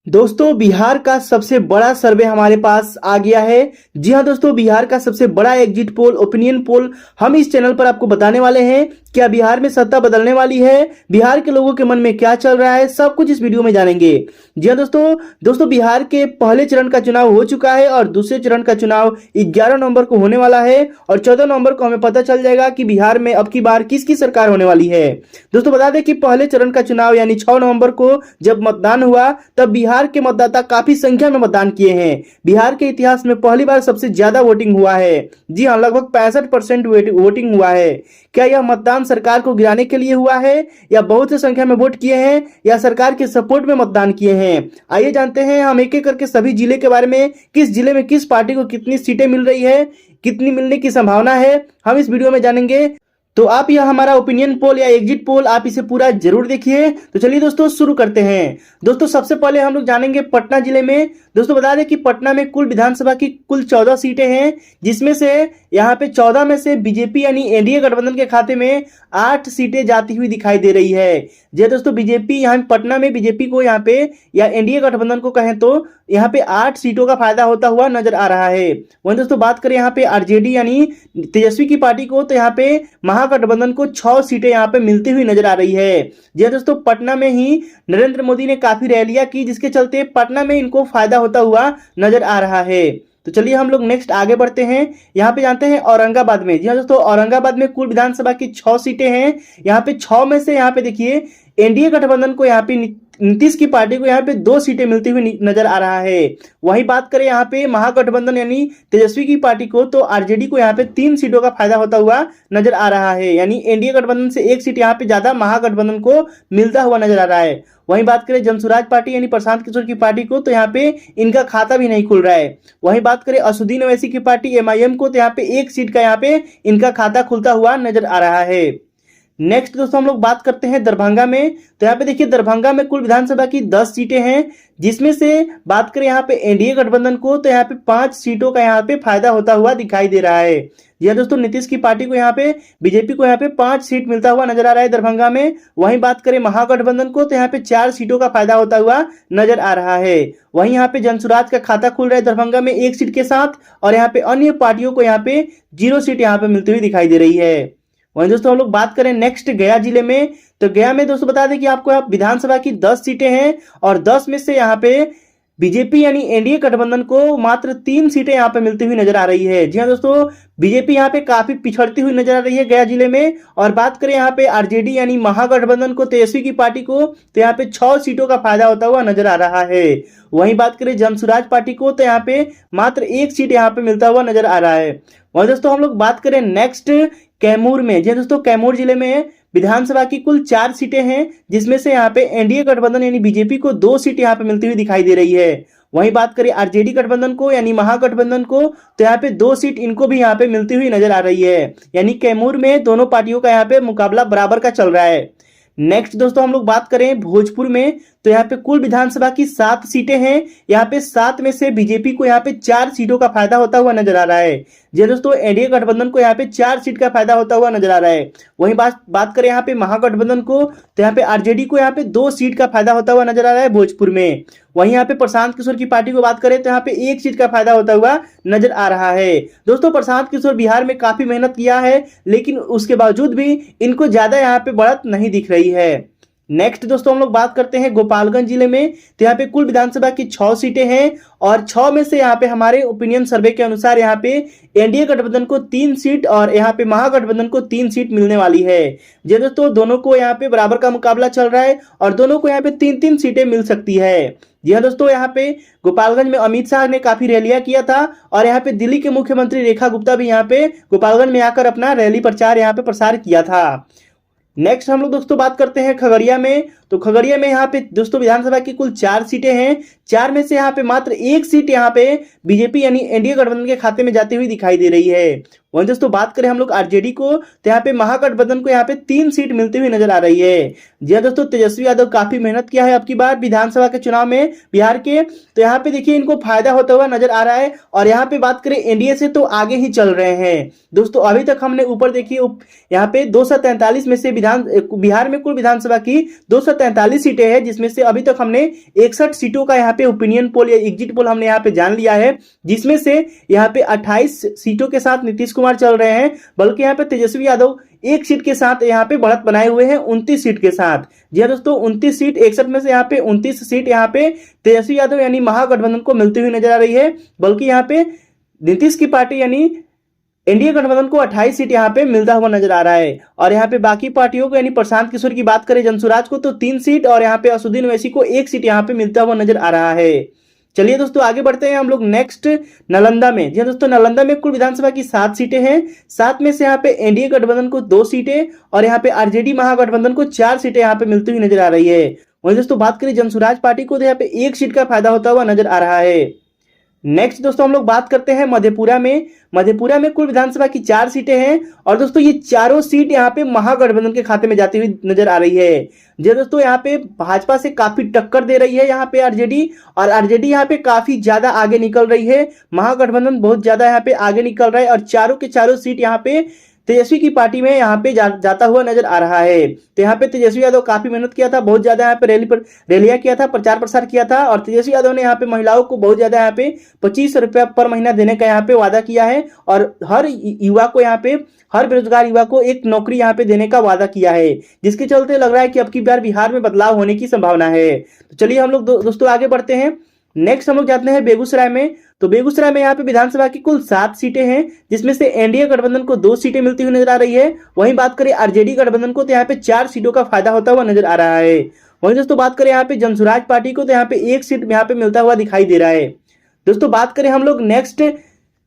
दोस्तों बिहार का सबसे बड़ा सर्वे हमारे पास आ गया है। जी हाँ दोस्तों, बिहार का सबसे बड़ा एग्जिट पोल, ओपिनियन पोल हम इस चैनल पर आपको बताने वाले हैं। क्या बिहार में सत्ता बदलने वाली है, बिहार के लोगों के मन में क्या चल रहा है, सब कुछ इस वीडियो में जानेंगे। जी हाँ दोस्तों बिहार के पहले चरण का चुनाव हो चुका है और दूसरे चरण का चुनाव 11 नवंबर को होने वाला है और 14 नवंबर को हमें पता चल जाएगा कि बिहार में अब की बार किसकी सरकार होने वाली है। दोस्तों बता दें कि पहले चरण का चुनाव यानी 6 नवंबर को जब मतदान हुआ तब बिहार के मतदाता काफी संख्या में मतदान किए हैं। बिहार के इतिहास में पहली बार सबसे ज्यादा वोटिंग हुआ है। जी हाँ, लगभग 65% वोटिंग हुआ है। क्या यह मतदान सरकार को गिराने के लिए हुआ है या बहुत से संख्या में वोट किए हैं या सरकार के सपोर्ट में मतदान किए हैं? आइए जानते हैं हम एक एक करके सभी जिले के बारे में, किस जिले में किस पार्टी को कितनी सीटें मिल रही है, कितनी मिलने की संभावना है, हम इस वीडियो में जानेंगे। तो आप यह हमारा ओपिनियन पोल या एग्जिट पोल आप इसे पूरा जरूर देखिए। तो चलिए दोस्तों शुरू करते हैं। दोस्तों सबसे पहले हम लोग जानेंगे पटना जिले में। दोस्तों बता दें कि पटना में कुल विधानसभा की कुल 14 सीटें हैं, जिसमें से यहाँ पे 14 में से बीजेपी यानी एनडीए गठबंधन के खाते में 8 सीटें जाती हुई दिखाई दे रही है। जी दोस्तों, बीजेपी यहाँ पटना में बीजेपी को यहाँ पे या एनडीए गठबंधन को कहें तो यहाँ पे 8 सीटों का फायदा होता हुआ नजर आ रहा है। वहीं दोस्तों बात करें यहाँ पे आरजेडी यानी तेजस्वी की पार्टी को, तो यहाँ पे महागठबंधन को 6 सीटें यहाँ पे मिलती हुई नजर आ रही है। जी दोस्तों, पटना में ही नरेंद्र मोदी ने काफी रैलियां की, जिसके चलते पटना में इनको फायदा होता हुआ नजर आ रहा है। तो चलिए हम लोग नेक्स्ट आगे बढ़ते हैं। यहाँ पे जानते हैं औरंगाबाद में। जी हाँ दोस्तों, औरंगाबाद में कुल विधानसभा की 6 सीटें हैं। यहाँ पे 6 में से यहाँ पे देखिए एनडीए गठबंधन को यहाँ पे नीतीश की पार्टी को यहाँ पे 2 सीटें मिलती हुई नजर आ रहा है। वहीं बात करें यहाँ पे महागठबंधन यानी तेजस्वी की पार्टी को, तो आरजेडी को यहाँ पे 3 सीटों का फायदा होता हुआ नजर आ रहा है। यानी एनडीए गठबंधन से 1 सीट यहाँ पे ज्यादा महागठबंधन को मिलता हुआ नजर आ रहा है। वहीं बात करें जनसुराज पार्टी यानी प्रशांत किशोर की पार्टी को, तो यहाँ पे इनका खाता भी नहीं खुल रहा है। वहीं बात करें असुद्दीन ओवैसी की पार्टी एमआईएम को, तो यहाँ पे 1 सीट का यहाँ पे इनका खाता खुलता हुआ नजर आ रहा है। नेक्स्ट दोस्तों हम लोग बात करते हैं दरभंगा में। तो यहाँ पे देखिए दरभंगा में कुल विधानसभा की 10 सीटें हैं, जिसमें से बात करें यहाँ पे एनडीए गठबंधन को, तो यहाँ पे 5 सीटों का यहाँ पे फायदा होता हुआ दिखाई दे रहा है। जी हाँ दोस्तों, नीतीश की पार्टी को यहाँ पे बीजेपी को यहाँ पे 5 सीट मिलता हुआ नजर आ रहा है दरभंगा में। वहीं बात करें महागठबंधन को, तो यहाँ पे 4 सीटों का फायदा होता हुआ नजर आ रहा है। वहीं यहाँ पे जनसुराज का खाता खुल रहा है दरभंगा में 1 सीट के साथ, और यहाँ पे अन्य पार्टियों को यहाँ पे 0 सीट यहाँ पे मिलती हुई दिखाई दे रही है। वहीं दोस्तों हम लोग बात करें नेक्स्ट गया जिले में। तो गया में दोस्तों बता दें कि आपको यहाँ विधानसभा की 10 सीटें हैं और 10 में से यहाँ पे बीजेपी यानी एनडीए गठबंधन को मात्र 3 सीटें यहाँ पे मिलती हुई नजर आ रही है। जी हाँ दोस्तों, बीजेपी यहाँ पे काफी पिछड़ती हुई नजर आ रही है गया जिले में। और बात करें यहाँ पे आरजेडी यानी महागठबंधन को, तेजस्वी की पार्टी को, तो यहाँ पे 6 सीटों का फायदा होता हुआ नजर आ रहा है। वहीं बात करें जनसुराज पार्टी को, तो यहाँ पे मात्र 1 सीट यहाँ पे मिलता हुआ नजर आ रहा है। वहीं दोस्तों हम लोग बात करें नेक्स्ट कैमूर में। जी दोस्तों, कैमूर जिले में विधानसभा की कुल 4 सीटें हैं, जिसमें से यहाँ पे एनडीए गठबंधन यानी बीजेपी को 2 सीट यहाँ पे मिलती हुई दिखाई दे रही है। वहीं बात करें आरजेडी गठबंधन को यानी महागठबंधन को, तो यहाँ पे 2 सीट इनको भी यहाँ पे मिलती हुई नजर आ रही है। यानी कैमूर में दोनों पार्टियों का यहाँ पे मुकाबला बराबर का चल रहा है। नेक्स्ट दोस्तों हम लोग बात करें भोजपुर में। तो यहाँ पे कुल विधानसभा की 7 सीटें हैं। यहाँ पे 7 में से बीजेपी को यहाँ पे 4 सीटों का फायदा होता हुआ नजर आ रहा है। जी दोस्तों, एनडीए गठबंधन को यहाँ पे 4 सीट का फायदा होता हुआ नजर आ रहा है। वहीं बात करें यहाँ पे महागठबंधन को, तो यहाँ पे आरजेडी को यहाँ पे 2 सीट का फायदा होता हुआ नजर आ रहा है भोजपुर में। वहीं यहाँ पे प्रशांत किशोर की पार्टी को बात करें तो यहाँ पे 1 सीट का फायदा होता हुआ नजर आ रहा है। दोस्तों प्रशांत किशोर बिहार में काफी मेहनत किया है, लेकिन उसके बावजूद भी इनको ज्यादा यहाँ पे बढ़त नहीं दिख रही है। नेक्स्ट दोस्तों हम लोग बात करते हैं गोपालगंज जिले में। तो यहाँ पे कुल विधानसभा की 6 सीटें हैं और 6 में से यहाँ पे हमारे ओपिनियन सर्वे के अनुसार यहाँ पे एनडीए गठबंधन को 3 सीट और यहाँ पे महागठबंधन को 3 सीट मिलने वाली है। जी दोस्तों, दोनों को यहाँ पे बराबर का मुकाबला चल रहा है और दोनों को यहाँ पे 3-3 सीटें मिल सकती है। जी हाँ दोस्तों, यहाँ पे गोपालगंज में अमित शाह ने काफी रैलियां किया था और यहाँ पे दिल्ली के मुख्यमंत्री रेखा गुप्ता भी यहाँ पे गोपालगंज में आकर अपना रैली प्रचार यहाँ पे प्रसार किया था। नेक्स्ट हम लोग दोस्तों बात करते हैं खगड़िया में। तो खगड़िया में यहाँ पे दोस्तों विधानसभा की कुल 4 सीटें हैं। 4 में से यहाँ पे मात्र 1 सीट यहाँ पे बीजेपी यानी एनडीए गठबंधन के खाते में जाती हुई दिखाई दे रही है। वहीं दोस्तों बात करें हम लोग आरजेडी को, तो यहाँ पे महागठबंधन को यहाँ पे 3 सीट मिलती हुई नजर आ रही है। जी हाँ दोस्तों, तेजस्वी यादव काफी मेहनत किया है अब की बार विधानसभा के चुनाव में बिहार के, तो यहाँ पे देखिए इनको फायदा होता हुआ नजर आ रहा है। और यहाँ पे बात करें एनडीए से, तो आगे ही चल रहे हैं। दोस्तों अभी तक हमने ऊपर देखिए यहाँ पे 243 में से बिहार में कुल विधानसभा की 243 सीटें हैं, जिसमें से अभी तक हमने 61 सीटों का यहाँ पे ओपिनियन पोल या एग्जिट पोल हमने यहाँ पे जान लिया है, जिसमें से यहाँ पे 28 सीटों के साथ नीतीश कुमार चल रहे हैं, बल्कि यहाँ पे तेजस्वी यादव एक सीट के साथ यहाँ पे बढ़त बनाए हुए हैं 29 सीट के साथ। जी हाँ दोस्तों, 29 सीट 61 में से यहाँ पे 29 सीट यहाँ पे तेजस्वी यादव यानी महागठबंधन को मिलती हुई नजर आ रही है, बल्कि यहाँ पे नीतीश की पार्टी यानी एनडीए गठबंधन को 28 सीट यहाँ पे मिलता हुआ नजर आ रहा है। और यहाँ पे बाकी पार्टियों को यानी प्रशांत किशोर की बात करें, जनसुराज को तो 3 सीट और यहाँ पे असुद्दीन ओवैसी को 1 सीट यहाँ पे मिलता हुआ नजर आ रहा है। चलिए दोस्तों आगे बढ़ते हैं हम लोग नेक्स्ट नालंदा में। जी दोस्तों, नालंदा में कुल विधानसभा की 7 सीटें हैं, 7 में से यहाँ पे एनडीए गठबंधन को 2 सीटें और यहाँ पे आरजेडी महागठबंधन को 4 सीटें यहाँ पे मिलती हुई नजर आ रही है। वहीं दोस्तों बात करें जनसुराज पार्टी को तो यहाँ पे 1 सीट का फायदा होता हुआ नजर आ रहा है। नेक्स्ट दोस्तों हम लोग बात करते हैं मधेपुरा में। मधेपुरा में कुल विधानसभा की 4 सीटें हैं और दोस्तों ये चारों सीट यहाँ पे महागठबंधन के खाते में जाती हुई नजर आ रही है। जी दोस्तों, यहाँ पे भाजपा से काफी टक्कर दे रही है यहाँ पे आरजेडी, और आरजेडी यहाँ पे काफी ज्यादा आगे निकल रही है, महागठबंधन बहुत ज्यादा यहाँ पे आगे निकल रहा है और चारों के चारों सीट यहाँ पे तेजस्वी की पार्टी में यहाँ पे जाता हुआ नजर आ रहा है। तो यहाँ पे तेजस्वी यादव काफी मेहनत किया था, बहुत ज्यादा यहाँ पे रैलियां किया था, प्रचार प्रसार किया था, और तेजस्वी यादव ने यहाँ पे महिलाओं को बहुत ज्यादा यहाँ पे 25 रुपया पर महीना देने का यहाँ पे वादा किया है, और हर युवा को यहाँ पे, हर बेरोजगार युवा को एक नौकरी यहाँ पे देने का वादा किया है, जिसके चलते लग रहा है कि अब की बार बिहार में बदलाव होने की संभावना है। तो चलिए हम लोग दोस्तों आगे बढ़ते हैं। नेक्स्ट हम लोग जाते हैं बेगूसराय में। तो बेगूसराय में यहाँ पे विधानसभा की कुल 7 सीटें हैं, जिसमें से एनडीए गठबंधन को 2 सीटें मिलती हुई नजर आ रही है। वहीं बात करें आरजेडी गठबंधन को तो यहाँ पे 4 सीटों का फायदा होता हुआ नजर आ रहा है। वहीं दोस्तों बात करें यहाँ पे जनसुराज पार्टी को तो यहाँ पे 1 सीट यहाँ पे मिलता हुआ दिखाई दे रहा है। दोस्तों बात करें हम लोग नेक्स्ट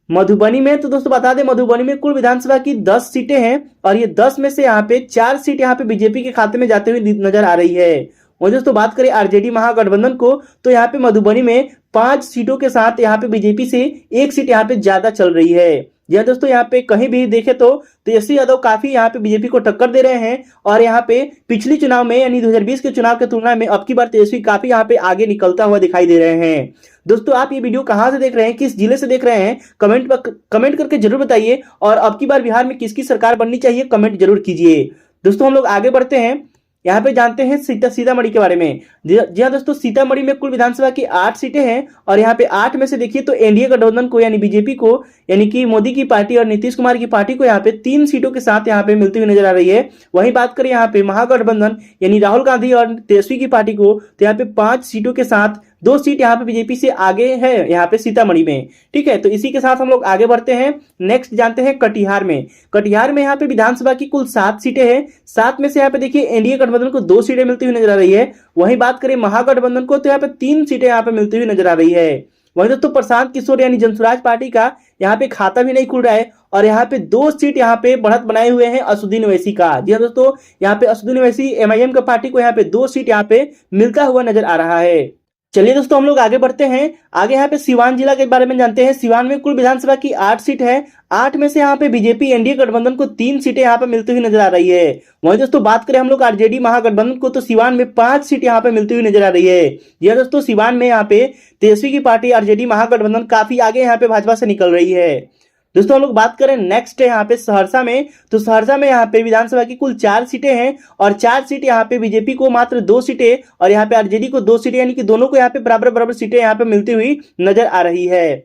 मधुबनी में, तो दोस्तों बता दें मधुबनी में कुल विधानसभा की 10 सीटें हैं और ये 10 में से यहाँ पे 4 सीट यहाँ पे बीजेपी के खाते में जाते हुए नजर आ रही है। और दोस्तों बात करें आरजेडी महागठबंधन को तो यहाँ पे मधुबनी में 5 सीटों के साथ यहाँ पे बीजेपी से 1 सीट यहाँ पे ज्यादा चल रही है। जी दोस्तों, यहाँ पे कहीं भी देखे तो तेजस्वी यादव काफी यहाँ पे बीजेपी को टक्कर दे रहे हैं, और यहाँ पे पिछली चुनाव में यानी 2020 के चुनाव की तुलना में अब की बार तेजस्वी काफी यहाँ पे आगे निकलता हुआ दिखाई दे रहे हैं। दोस्तों आप ये वीडियो कहाँ से देख रहे हैं, किस जिले से देख रहे हैं, कमेंट करके जरूर बताइए, और अब की बार बिहार में किसकी सरकार बननी चाहिए कमेंट जरूर कीजिए। दोस्तों हम लोग आगे बढ़ते हैं, यहाँ पे जानते हैं सीतामढ़ी के बारे में। जी हाँ दोस्तों, सीतामढ़ी में कुल विधानसभा की 8 सीटें हैं और यहाँ पे 8 में से देखिए तो एनडीए गठबंधन को यानी बीजेपी को, यानी कि मोदी की पार्टी और नीतीश कुमार की पार्टी को यहाँ पे 3 सीटों के साथ यहाँ पे मिलती हुई नजर आ रही है। वहीं बात करें यहाँ पे महागठबंधन यानी राहुल गांधी और तेजस्वी की पार्टी को तो यहाँ पे 5 सीटों के साथ 2 सीट यहाँ पे बीजेपी से आगे है यहाँ पे सीतामढ़ी में। ठीक है, तो इसी के साथ हम लोग आगे बढ़ते हैं। नेक्स्ट जानते हैं कटिहार में। कटिहार में यहाँ पे विधानसभा की कुल 7 सीटें हैं, 7 में से यहाँ पे देखिए एनडीए गठबंधन को 2 सीटें मिलती हुई नजर आ रही है। वहीं बात करें महागठबंधन को तो यहाँ पे 3 सीटें यहाँ पे मिलती हुई नजर आ रही है। वहीं दोस्तों प्रशांत किशोर यानी जनसुराज पार्टी का यहाँ पे खाता भी नहीं खुल रहा है, और यहाँ पे 2 सीट यहाँ पे बढ़त बनाए हुए हैं असुद्दीन ओवैसी का। जी हाँ दोस्तों, यहाँ पे असुद्दीन ओवैसी एमआईएम का पार्टी को यहाँ पे 2 सीट यहाँ पे मिलता हुआ नजर आ रहा है। चलिए दोस्तों हम लोग आगे बढ़ते हैं, आगे यहाँ पे सिवान जिला के बारे में जानते हैं। सिवान में कुल विधानसभा की 8 सीट है, 8 में से यहाँ पे बीजेपी एनडीए गठबंधन को 3 सीटें यहाँ पे मिलती हुई नजर आ रही है। वहीं दोस्तों बात करें हम लोग आरजेडी महागठबंधन को तो सिवान में 5 सीट यहाँ पे मिलती हुई नजर आ रही है। जी दोस्तों, सिवान में यहाँ पे तेजस्वी की पार्टी आरजेडी महागठबंधन काफी आगे यहाँ पे भाजपा से निकल रही है। दोस्तों हम लोग बात करें नेक्स्ट है यहाँ पे सहरसा में, तो सहरसा में यहाँ पे विधानसभा की कुल 4 सीटें हैं और 4 सीट यहाँ पे बीजेपी को मात्र 2 सीटें और यहाँ पे आरजेडी को 2 सीटें, यानी कि दोनों को यहाँ पे बराबर बराबर सीटें यहाँ पे मिलती हुई नजर आ रही है।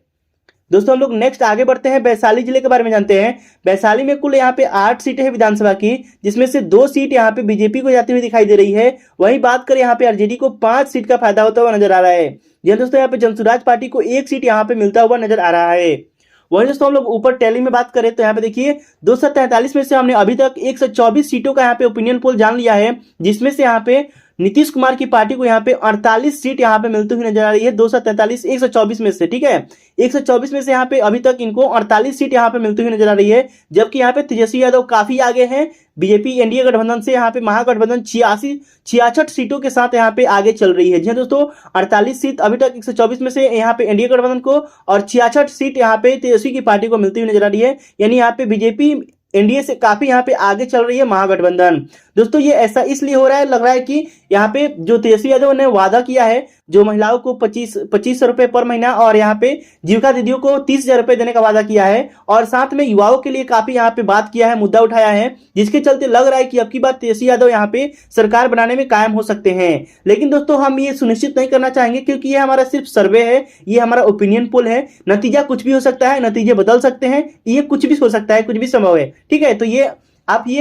दोस्तों हम लोग नेक्स्ट आगे बढ़ते हैं, वैशाली जिले के बारे में जानते हैं। वैशाली में कुल यहाँ पे 8 सीटें हैं विधानसभा की, जिसमें से 2 सीट यहाँ पे बीजेपी को जाती हुई दिखाई दे रही है। वहीं बात करें यहाँ पे आरजेडी को 5 सीट का फायदा होता हुआ नजर आ रहा है। जी दोस्तों, यहाँ पे जनसुराज पार्टी को 1 सीट यहाँ पे मिलता हुआ नजर आ रहा है। वहीं दोस्तों हम लोग ऊपर टैली में बात करें तो यहाँ पे देखिए 243 में से हमने अभी तक 124 सीटों का यहाँ पे ओपिनियन पोल जान लिया है, जिसमें से यहाँ पे नीतीश कुमार की पार्टी को यहाँ पे 48 सीट यहाँ पे मिलती हुई नजर आ रही है। 243 124 में से, ठीक है, 124 में से यहाँ पे अभी तक इनको 48 सीट यहाँ पे मिलती हुई नजर आ रही है, जबकि यहाँ पे तेजस्वी यादव काफी आगे हैं बीजेपी एनडीए गठबंधन से। यहाँ पे महागठबंधन 66 सीटों के साथ यहाँ पे आगे चल रही है। जी दोस्तों, 48 सीट अभी तक 124 में से यहाँ पे एनडीए गठबंधन को और 66 सीट यहाँ पे तेजस्वी की पार्टी को मिलती हुई नजर आ रही है, यानी यहाँ पे बीजेपी एनडीए से काफी यहाँ पे आगे चल रही है महागठबंधन। दोस्तों ये ऐसा इसलिए हो रहा है, लग रहा है कि यहाँ पे जो तेजस्वी यादव ने वादा किया है जो महिलाओं को 2500 रुपए पर महीना और यहाँ पे जीविका दीदियों को 30,000 रुपए देने का वादा किया है। और साथ में युवाओं के लिए काफी यहाँ पे बात किया है, मुद्दा उठाया है, जिसके चलते लग रहा है कि अब की बार तेजस्वी यादव यहाँ पे सरकार बनाने में कायम हो सकते हैं। लेकिन दोस्तों हम ये सुनिश्चित नहीं करना चाहेंगे, क्योंकि ये हमारा सिर्फ सर्वे है, ये हमारा ओपिनियन पोल है, नतीजा कुछ भी हो सकता है, नतीजे बदल सकते हैं, ये कुछ भी हो सकता है, कुछ भी संभव है। ठीक है, तो ये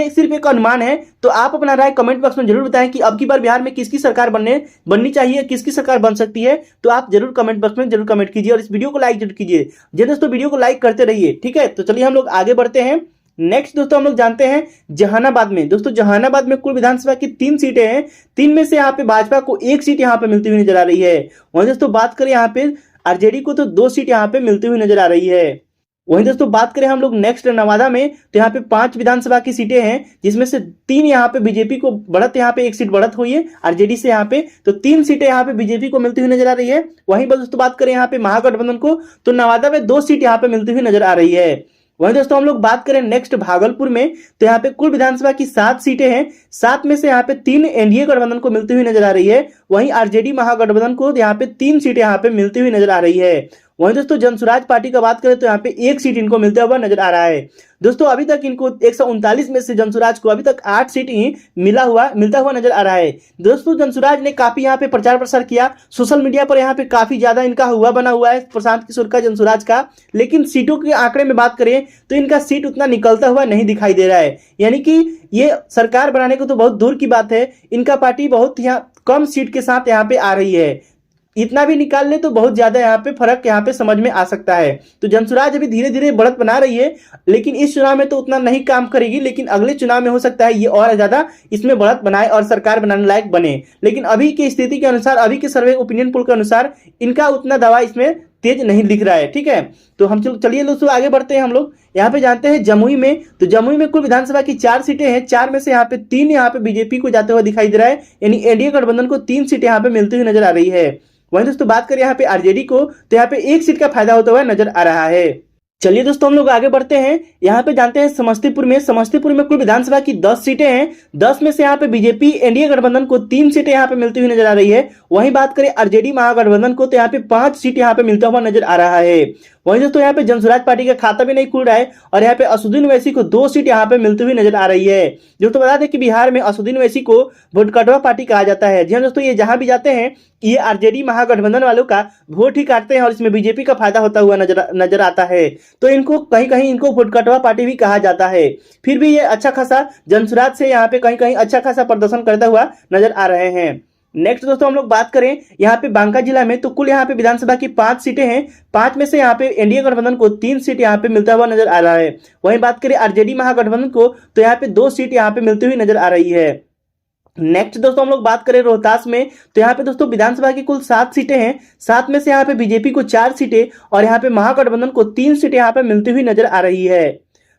सिर्फ एक अनुमान है। तो आप अपना राय कमेंट बॉक्स में जरूर बताएं कि अब की बार बिहार में किसकी सरकार बननी चाहिए, किसकी सरकार बन सकती है। तो आप जरूर कमेंट बॉक्स में जरूर कमेंट कीजिए और इस वीडियो को लाइक जरूर कीजिए। जी दोस्तों, वीडियो को लाइक करते रहिए। ठीक है, तो चलिए हम लोग आगे बढ़ते हैं। नेक्स्ट दोस्तों हम लोग जानते हैं जहानाबाद में। दोस्तों जहानाबाद में कुल विधानसभा की 3 सीटें हैं, 3 में से यहाँ पे भाजपा को 1 सीट यहाँ पे मिलती हुई नजर आ रही है। वहीं दोस्तों बात करें यहाँ पे आरजेडी को तो 2 सीट यहाँ पे मिलती हुई नजर आ रही है। वहीं दोस्तों बात करें हम लोग नेक्स्ट नवादा में, तो यहाँ पे 5 विधानसभा की सीटें हैं, जिसमें से 3 यहाँ पे बीजेपी को बढ़त, यहाँ पे 1 सीट बढ़त हुई है आरजेडी से यहाँ पे, तो 3 सीटें यहाँ पे बीजेपी को मिलती हुई नजर आ रही है। वहीं दोस्तों बात करें यहाँ पे महागठबंधन को, तो नवादा में 2 सीट यहाँ पे मिलती हुई नजर आ रही है। वहीं दोस्तों हम लोग बात करें नेक्स्ट भागलपुर में, तो यहाँ पे कुल विधानसभा की 7 सीटें हैं, 7 में से यहाँ पे 3 एनडीए गठबंधन को मिलती हुई नजर आ रही है। वहीं आरजेडी महागठबंधन को यहाँ पे 3 सीटें यहाँ पे मिलती हुई नजर आ रही है। वहीं दोस्तों जनसुराज पार्टी का बात करें तो यहाँ पे 1 सीट इनको मिलता हुआ नजर आ रहा है। दोस्तों अभी तक इनको 139 में से जनसुराज को अभी तक 8 सीट ही मिलता हुआ नजर आ रहा है। दोस्तों जनसुराज ने काफी यहाँ पे प्रचार प्रसार किया, सोशल मीडिया पर यहाँ पे काफी ज्यादा इनका हुआ बना हुआ है प्रशांत किशोर का, जनसुराज का। लेकिन सीटों के आंकड़े में बात करें तो इनका सीट उतना निकलता हुआ नहीं दिखाई दे रहा है। यानी कि ये सरकार बनाने को तो बहुत दूर की बात है, इनका पार्टी बहुत यहाँ कम सीट के साथ यहाँ पे आ रही है। इतना भी निकाल ले तो बहुत ज्यादा यहाँ पे फर्क यहाँ पे समझ में आ सकता है। तो जनसुराज अभी धीरे धीरे बढ़त बना रही है, लेकिन इस चुनाव में तो उतना नहीं काम करेगी, लेकिन अगले चुनाव में हो सकता है ये और ज्यादा इसमें बढ़त बनाए और सरकार बनाने लायक बने। लेकिन अभी की स्थिति के अनुसार, अभी के सर्वे ओपिनियन पोल के अनुसार इनका उतना दावा इसमें तेज नहीं दिख रहा है। ठीक है, तो हम चलिए दोस्तों आगे बढ़ते हैं। हम लोग यहाँ पे जानते हैं जमुई में, तो जमुई में कुल विधानसभा की 4 सीटें हैं, 4 में से यहाँ पे 3 यहाँ पे बीजेपी को जाते हुए दिखाई दे रहा है, यानी एनडीए गठबंधन को 3 सीटें यहाँ पे मिलती हुई नजर आ रही है। वहीं दोस्तों बात करें यहाँ पे आरजेडी को, तो यहाँ पे 1 सीट का फायदा होता हुआ नजर आ रहा है। चलिए दोस्तों हम लोग आगे बढ़ते हैं। यहाँ पे जानते हैं समस्तीपुर में कुल विधानसभा की 10 सीटें हैं, 10 में से यहाँ पे बीजेपी एनडीए गठबंधन को 3 सीटें यहाँ पे मिलती हुई नजर आ रही है। वहीं बात करें आरजेडी महागठबंधन को, तो यहाँ पे 5 सीट यहाँ पे मिलता हुआ नजर आ रहा है। वहीं दोस्तों यहाँ पे जनसुराज पार्टी का खाता भी नहीं खुल रहा है और यहाँ पे असुद्दीन ओवैसी को 2 सीट यहाँ पे मिलती हुई नजर आ रही है। दोस्तों बता दें कि बिहार में असुद्दीन ओवैसी को वोट कटवा पार्टी कहा जाता है। जी हाँ दोस्तों, ये जहां भी जाते हैं ये आरजेडी महागठबंधन वालों का वोट ही काटते हैं और इसमें बीजेपी का फायदा होता हुआ नजर आता है। तो इनको कहीं कहीं इनको वोट कटवा पार्टी भी कहा जाता है। फिर भी ये अच्छा खासा जनसुराज से यहाँ पे कहीं कहीं अच्छा खासा प्रदर्शन करता हुआ नजर आ रहे हैं। नेक्स्ट दोस्तों हम लोग बात करें यहाँ पे बांका जिला में, तो कुल यहाँ पे विधानसभा की 5 सीटें हैं, 5 में से यहाँ पे एनडीए गठबंधन को 3 सीट यहाँ पे मिलता हुआ नजर आ रहा है। वहीं बात करें आरजेडी महागठबंधन को, तो यहाँ पे 2 सीट यहाँ पे मिलती हुई नजर आ रही है। नेक्स्ट दोस्तों हम लोग बात करें रोहतास में, तो यहाँ पे दोस्तों विधानसभा की कुल 7 सीटें हैं, 7 में से यहाँ पे बीजेपी को 4 सीटें और यहाँ पे महागठबंधन को 3 सीटें यहाँ पे मिलती हुई नजर आ रही है।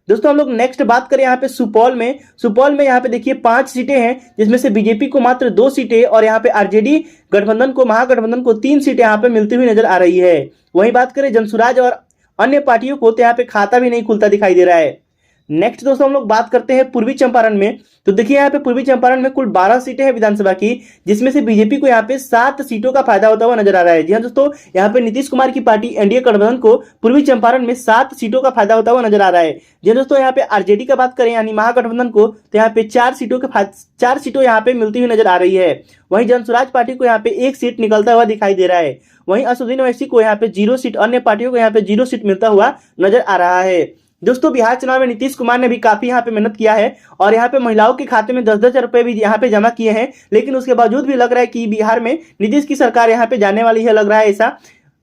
दोस्तों हम लोग नेक्स्ट बात करें यहाँ पे सुपौल में यहाँ पे देखिए 5 सीटें हैं, जिसमें से बीजेपी को मात्र 2 सीटें और यहाँ पे आरजेडी गठबंधन को महागठबंधन को 3 सीटें यहाँ पे मिलती हुई नजर आ रही है। वहीं बात करें जनसुराज और अन्य पार्टियों को, तो यहाँ पे खाता भी नहीं खुलता दिखाई दे रहा है। नेक्स्ट दोस्तों हम लोग बात करते हैं पूर्वी चंपारण में, तो देखिए यहाँ पे पूर्वी चंपारण में कुल 12 सीटें हैं विधानसभा की, जिसमें से बीजेपी को यहाँ पे 7 सीटों का फायदा होता हुआ नजर आ रहा है। जी हाँ दोस्तों, यहाँ पे नीतीश कुमार की पार्टी एनडीए गठबंधन को पूर्वी चंपारण में 7 सीटों का फायदा होता हुआ नजर आ रहा है। जी हाँ दोस्तों, यहाँ पे आरजेडी का बात करें यानी महागठबंधन को, तो यहाँ पे 4 सीटों यहाँ पे मिलती हुई नजर आ रही है। वहीं जनसुराज पार्टी को यहाँ पे 1 सीट निकलता हुआ दिखाई दे रहा है। वहीं असुद्दीन ओवैसी को यहाँ पे 0 सीट, अन्य पार्टियों को यहाँ पे 0 सीट मिलता हुआ नजर आ रहा है। दोस्तों बिहार चुनाव में नीतीश कुमार ने भी काफी यहाँ पे मेहनत किया है और यहाँ पे महिलाओं के खाते में 10-10 हजार रुपए भी यहाँ पे जमा किए हैं, लेकिन उसके बावजूद भी लग रहा है कि बिहार में नीतीश की सरकार यहाँ पे जाने वाली है, लग रहा है ऐसा,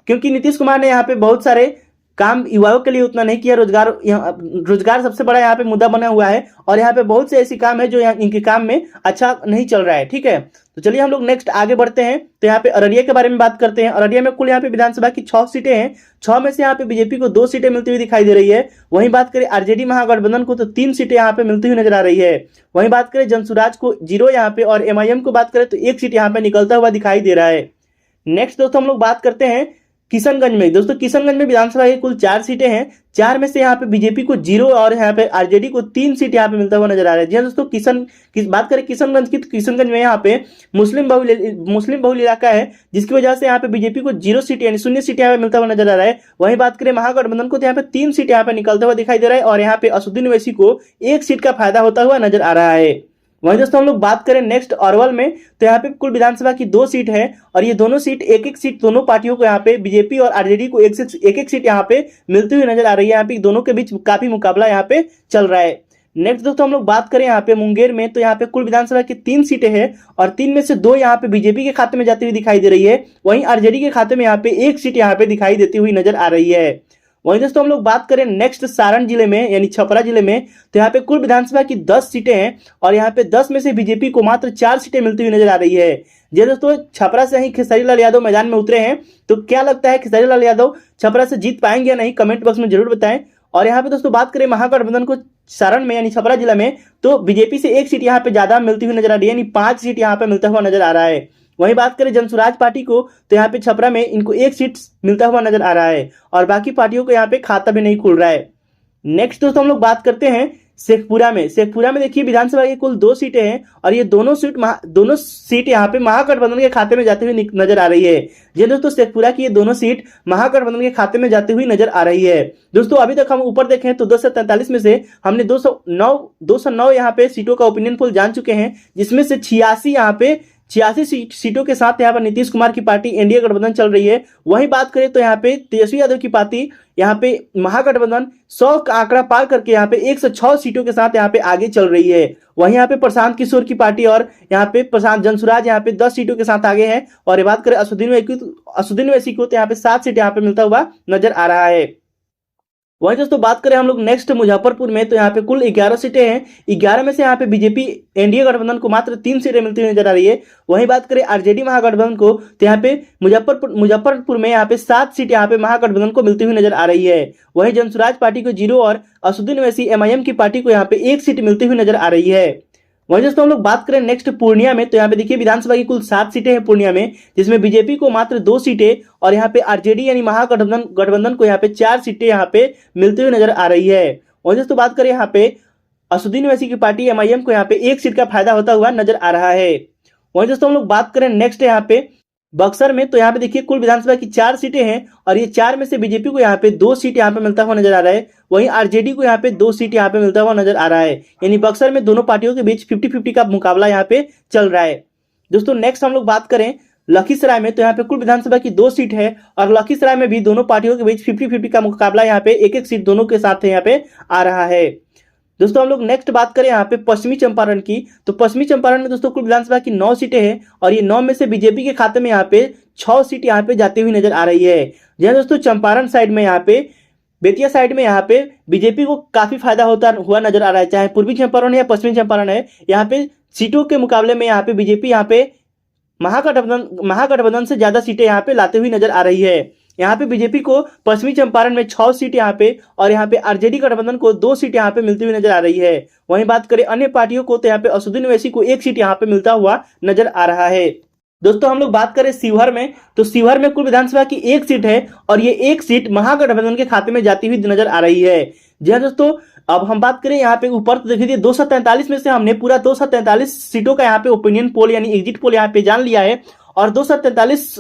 क्योंकि नीतीश कुमार ने यहाँ पे बहुत सारे काम युवाओं के लिए उतना नहीं किया। रोजगार सबसे बड़ा यहाँ पे मुद्दा बना हुआ है और यहाँ पे बहुत से ऐसे काम है जो इनके काम में अच्छा नहीं चल रहा है। ठीक है, तो चलिए हम लोग नेक्स्ट आगे बढ़ते हैं। तो यहाँ पे अररिया के बारे में बात करते हैं। अररिया में कुल यहाँ पे विधानसभा की 6 सीटें हैं, 6 में से यहाँ पे बीजेपी को 2 सीटें मिलती हुई दिखाई दे रही है। वहीं बात करें आरजेडी महागठबंधन को, तो 3 सीटें यहाँ पे मिलती हुई नजर आ रही है। वहीं बात करें जनसुराज को 0 यहाँ पे और एमआईएम को बात करें तो 1 सीट यहाँ पे निकलता हुआ दिखाई दे रहा है। नेक्स्ट दोस्तों हम लोग बात करते हैं किशनगंज में दोस्तों, किशनगंज में विधानसभा की कुल 4 सीटें हैं। 4 में से यहाँ पे बीजेपी को 0 और यहाँ पे आरजेडी को 3 सीट यहाँ पे मिलता हुआ नजर आ रहा है। जी हाँ दोस्तों, बात करें किशनगंज की, तो किशनगंज में यहाँ पे मुस्लिम बहुल इलाका है, जिसकी वजह से यहाँ पे बीजेपी को 0 सीट यानी 0 सीट यहाँ पे मिलता हुआ नजर आ रहा है। वहीं बात करें महागठबंधन को, तो यहाँ पे 3 सीट यहाँ पे निकलता हुआ दिखाई दे रहा है और यहाँ पे असदुद्दीन ओवैसी को 1 सीट का फायदा होता हुआ नजर आ रहा है। वहीं दोस्तों हम लोग बात करें नेक्स्ट अरवल में, तो यहाँ पे कुल विधानसभा की 2 सीट है और ये दोनों सीट एक सीट दोनों पार्टियों को, यहाँ पे बीजेपी और आरजेडी को एक सीट यहाँ पे मिलती हुई नजर आ रही है। यहाँ पे दोनों के बीच काफी मुकाबला यहाँ पे चल रहा है। नेक्स्ट दोस्तों हम लोग बात करें यहाँ पे मुंगेर में, तो यहाँ पे कुल विधानसभा की 3 सीटें हैं और 3 में से 2 यहाँ पे बीजेपी के खाते में जाती हुई दिखाई दे रही है। वहीं आरजेडी के खाते में यहाँ पे 1 सीट यहाँ पे दिखाई देती हुई नजर आ रही है। वहीं दोस्तों हम लोग बात करें नेक्स्ट सारण जिले में यानी छपरा जिले में, तो यहाँ पे कुल विधानसभा की 10 सीटें हैं और यहाँ पे 10 में से बीजेपी को मात्र 4 सीटें मिलती हुई नजर आ रही है। जी दोस्तों, छपरा से ही खेसारी लाल यादव मैदान में उतरे हैं, तो क्या लगता है खेसारी लाल यादव छपरा से जीत पाएंगे या नहीं, कमेंट बॉक्स में जरूर बताएं। और यहाँ पे दोस्तों बात करें महागठबंधन को सारण में यानी छपरा जिला में, तो बीजेपी से 1 सीट यहाँ पे ज्यादा मिलती हुई नजर आ रही है, यानी 5 सीट यहाँ पे मिलता हुआ नजर आ रहा है। वहीं बात करें जनसुराज पार्टी को, तो यहाँ पे छपरा में इनको 1 सीट मिलता हुआ नजर आ रहा है और बाकी पार्टियों को यहाँ पे खाता भी नहीं खुल रहा है। नेक्स्ट दोस्तों हम लोग बात करते हैं शेखपुरा में। शेखपुरा में देखिए विधानसभा की कुल 2 सीटें हैं और ये दोनों सीट यहाँ पे महागठबंधन के खाते में जाती हुई नजर आ रही है। जी दोस्तों, शेखपुरा की ये दोनों सीट महागठबंधन के खाते में जाती हुई नजर आ रही है। दोस्तों अभी तक हम ऊपर देखें तो 243 में से हमने 209 यहाँ पे सीटों का ओपिनियन पोल जान चुके हैं, जिसमें से 86 सीटों के साथ यहाँ पर नीतीश कुमार की पार्टी एनडीए गठबंधन चल रही है। वहीं बात करें तो यहाँ पे तेजस्वी यादव की पार्टी यहाँ पे महागठबंधन 100 का आंकड़ा पार करके यहाँ पे 106 सीटों के साथ यहाँ पे आगे चल रही है। वहीं यहाँ पे प्रशांत किशोर की पार्टी और यहाँ पे प्रशांत जनसुराज यहाँ पे 10 सीटों के साथ आगे है। और ये बात करें असदुद्दीन ओवैसी को, तो यहाँ पे 7 सीट यहाँ पे मिलता हुआ नजर आ रहा है। वहीं दोस्तों बात करें हम लोग नेक्स्ट मुजफ्फरपुर में, तो यहाँ पे कुल 11 सीटें हैं। 11 में से यहाँ पे बीजेपी एनडीए गठबंधन को मात्र 3 सीटें मिलती हुई नजर आ रही है। वहीं बात करें आरजेडी महागठबंधन को, तो यहाँ पे मुजफ्फरपुर में यहाँ पे 7 सीट यहाँ पे महागठबंधन को मिलती हुई नजर आ रही है। वहीं जनसुराज पार्टी को 0 और असदुद्दीन ओवैसी एमआईएम की पार्टी को यहाँ पे 1 सीट मिलती हुई नजर आ रही है। वहीं दोस्तों हम लोग बात करें नेक्स्ट पूर्णिया में, तो यहाँ पे देखिए विधानसभा की कुल 7 सीटें हैं पूर्णिया में, जिसमें बीजेपी को मात्र 2 सीटें और यहाँ पे आरजेडी यानी महागठबंधन को यहाँ पे 4 सीटें यहाँ पे मिलती हुई नजर आ रही है। वहीं दोस्तों बात करें यहाँ पे असदुद्दीन ओवैसी की पार्टी एमआईएम को यहाँ पे 1 सीट का फायदा होता हुआ नजर आ रहा है। वहीं दोस्तों हम लोग बात करें नेक्स्ट यहाँ पे बक्सर में, तो यहाँ पे देखिए कुल विधानसभा की 4 सीटें हैं और ये 4 में से बीजेपी को यहाँ पे 2 सीट यहाँ पे मिलता हुआ नजर आ रहा है। वहीं आरजेडी को यहाँ पे 2 सीट यहाँ पे मिलता हुआ नजर आ रहा है, यानी बक्सर में दोनों पार्टियों के बीच 50-50 का मुकाबला यहाँ पे चल रहा है। दोस्तों नेक्स्ट हम लोग बात करें लखीसराय में, तो यहाँ पे कुल विधानसभा की 2 सीट है और लखीसराय में भी दोनों पार्टियों के बीच 50-50 का मुकाबला यहाँ पे 1-1 सीट दोनों के साथ यहाँ पे आ रहा है। दोस्तों हम लोग नेक्स्ट बात करें यहाँ पे पश्चिमी चंपारण की, तो पश्चिमी चंपारण में दोस्तों कुल विधानसभा की 9 सीटें हैं और ये 9 में से बीजेपी के खाते में यहाँ पे 6 सीट यहाँ पे जाती हुई नजर आ रही है। जी हाँ दोस्तों, चंपारण साइड में यहाँ पे बेतिया साइड में यहाँ पे बीजेपी को काफी फायदा होता हुआ नजर आ रहा है, चाहे पूर्वी चंपारण या पश्चिमी चंपारण है। यहाँ पे सीटों के मुकाबले में यहाँ पे बीजेपी यहाँ पे महागठबंधन से ज्यादा सीटें यहाँ पे लाते हुई नजर आ रही है। यहाँ पे बीजेपी को पश्चिमी चंपारण में 6 सीट यहाँ पे और यहाँ पे आरजेडी गठबंधन को 2 सीट यहाँ पे मिलती हुई नजर आ रही है। वहीं बात करें अन्य पार्टियों को, तो यहाँ पे असदुद्दीन ओवैसी को 1 सीट यहाँ पे मिलता हुआ नजर आ रहा है। दोस्तों हम लोग बात करें शिवहर में, तो शिवहर में कुल विधानसभा की 1 सीट है और ये 1 सीट महागठबंधन के खाते में जाती हुई नजर आ रही है। जी हाँ दोस्तों, अब हम बात करें यहाँ पे ऊपर, तो देखिए 243 में से हमने पूरा 243 सीटों का यहाँ पे ओपिनियन पोल यानी एग्जिट पोल यहाँ पे जान लिया है और 243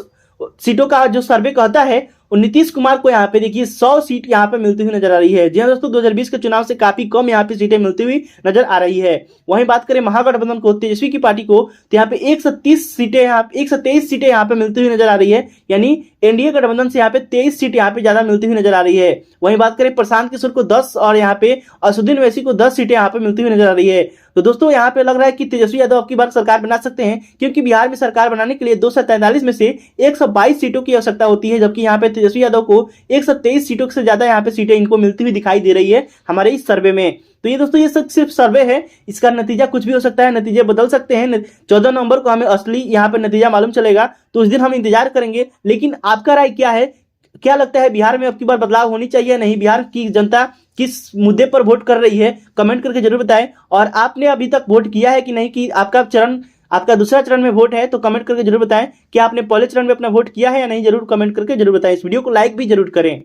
सीटों का जो सर्वे कहता है और नीतीश कुमार को यहाँ पे देखिए 100 सीट यहाँ पे मिलती हुई नजर आ रही है। जी हाँ दोस्तों, 2020 के चुनाव से काफी कम यहाँ पे सीटें मिलती हुई नजर आ रही है। वहीं बात करें महागठबंधन को, तेजस्वी की पार्टी को, तो यहाँ पे 123 सीटें यहाँ पे मिलती हुई नजर आ रही है, यानी एनडीए गठबंधन से यहाँ पे 23 सीट यहाँ पे ज्यादा मिलती हुई नजर आ रही है। वहीं बात करें प्रशांत किशोर को 10 और यहाँ पे असदुद्दीन ओवैसी को 10 सीटें यहाँ पे मिलती हुई नजर आ रही है। तो दोस्तों यहाँ पे लग रहा है कि तेजस्वी यादव अब की बार सरकार बना सकते हैं, क्योंकि बिहार में सरकार बनाने के लिए 243 में से 122 सीटों की आवश्यकता होती है, जबकि यहाँ पे तेजस्वी यादव को 123 सीटों से ज्यादा यहाँ पे सीटें इनको मिलती हुई दिखाई दे रही है हमारे इस सर्वे में। तो ये दोस्तों ये सिर्फ सर्वे है, इसका नतीजा कुछ भी हो सकता है, नतीजे बदल सकते हैं। 14 नवंबर को हमें असली यहाँ पे नतीजा मालूम चलेगा, तो उस दिन हम इंतजार करेंगे। लेकिन आपका राय क्या है, क्या लगता है बिहार में अब की बार बदलाव होनी चाहिए या नहीं, बिहार की जनता किस मुद्दे पर वोट कर रही है, कमेंट करके जरूर बताएं। और आपने अभी तक वोट किया है कि नहीं, कि आपका चरण आपका दूसरा चरण में वोट है तो कमेंट करके जरूर बताएं कि आपने पहले चरण में अपना वोट किया है या नहीं, जरूर कमेंट करके जरूर बताएं। इस वीडियो को लाइक भी जरूर करें।